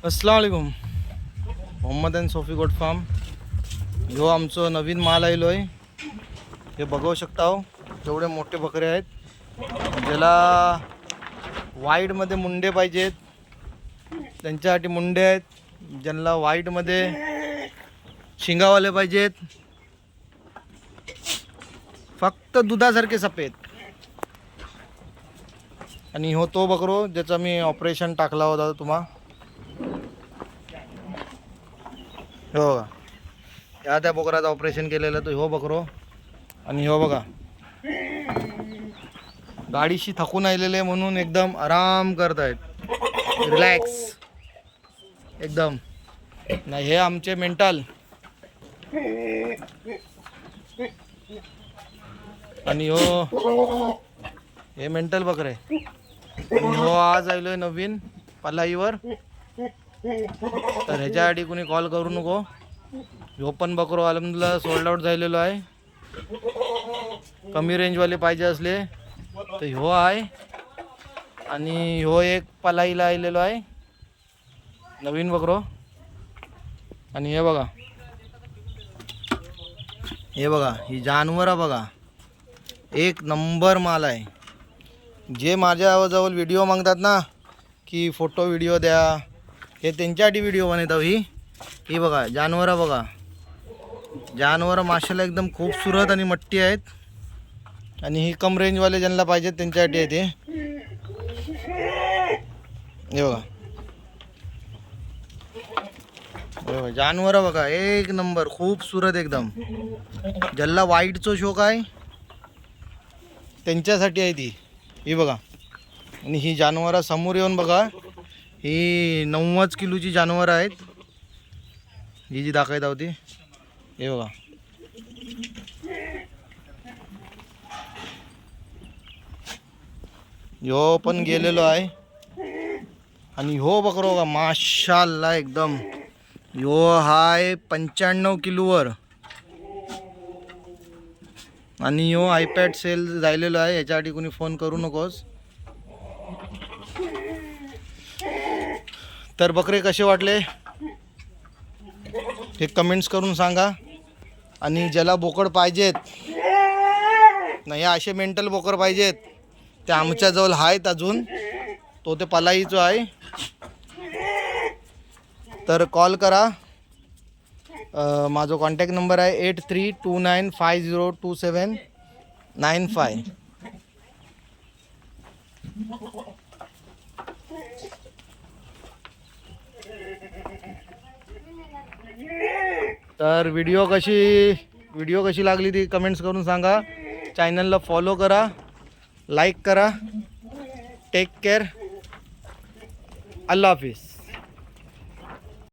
अस्सलाम वालेकुम. Mohammad and Sofi goat farm ह्यो आमचो नवीन माल आयलो आहे. हे बघू शकता हो, जेवढे मोठे बकरे आहेत. ज्याला वाईडमध्ये मुंडे पाहिजेत त्यांच्यासाठी मुंडे आहेत. ज्यांना वाईटमध्ये शिंगावाले पाहिजेत, फक्त दुधासारखे सफेद. आणि हो तो बकरो ज्याचा मी ऑपरेशन टाकला होता तुम्हा हो बघा. या त्या बोकराचं ऑपरेशन केलेलं तो हो बकरो. आणि हो बघा, गाडीशी थकून आलेले म्हणून एकदम आराम करत आहेत, रिलॅक्स एकदम. नाही हे आमचे मेंटल. आणि हो हे मेंटल बकरे. आणि हो आज आलोय नवीन पलाईवर, तर ह्याच्यासाठी कोणी कॉल करू नको. ह्यो पण बकरो अलहमदुलिल्लाह सोल्ड आउट झालेलो आहे. कमी रेंजवाले पाहिजे असले तर ह्यो आहे. आणि ह्यो एक पलाईला आलेलो आहे नवीन बकरो. आणि हे बघा, हे बघा ही जानवर बघा, एक नंबर माल आहे. जे माझ्याजवळ व्हिडिओ मागतात ना की फोटो व्हिडिओ द्या, हे त्यांच्यासाठी व्हिडिओ बनवतो. ही बघा जानवर बघा, जानवर माशाला एकदम खूबसूरत आणि मट्टी आहेत. आणि ही कम रेंजवाले ज्यांना पाहिजेत त्यांच्यासाठी आहे ते. हे बघा जानवर बघा, एक नंबर खूबसूरत एकदम. ज्याला वाईटचा शौक आहे त्यांच्यासाठी आहे ती. ही बघा. आणि ही जानवर समोर येऊन बघा, ही 90 किलोची जानवर आहेत. ही जी दाखवत होती हे बघा. ह्यो पण गेलेलो आहे. आणि हो बकरो बघा माशाल्लाह एकदम. ह्यो हाय 95 किलोवर. आणि ह्यो आयपॅड सेल झालेलो आहे. याच्यासाठी कोणी फोन करू नकोस. तर बकरे कसे वाटले हे कमेंट्स करून सांगा. आणि ज्याला बोकड पाहिजेत नाही, असे मेंटल बोकड पाहिजेत ते आमच्याजवळ आहेत अजून. तो ते पलाईचं आहे, तर कॉल करा. माझा कॉन्टॅक्ट नंबर आहे 8329502795. तर व्हिडिओ कशी लागली ती कमेंट्स करून सांगा. चॅनलला फॉलो करा, लाईक करा. Take care. अल्लाह हाफिज.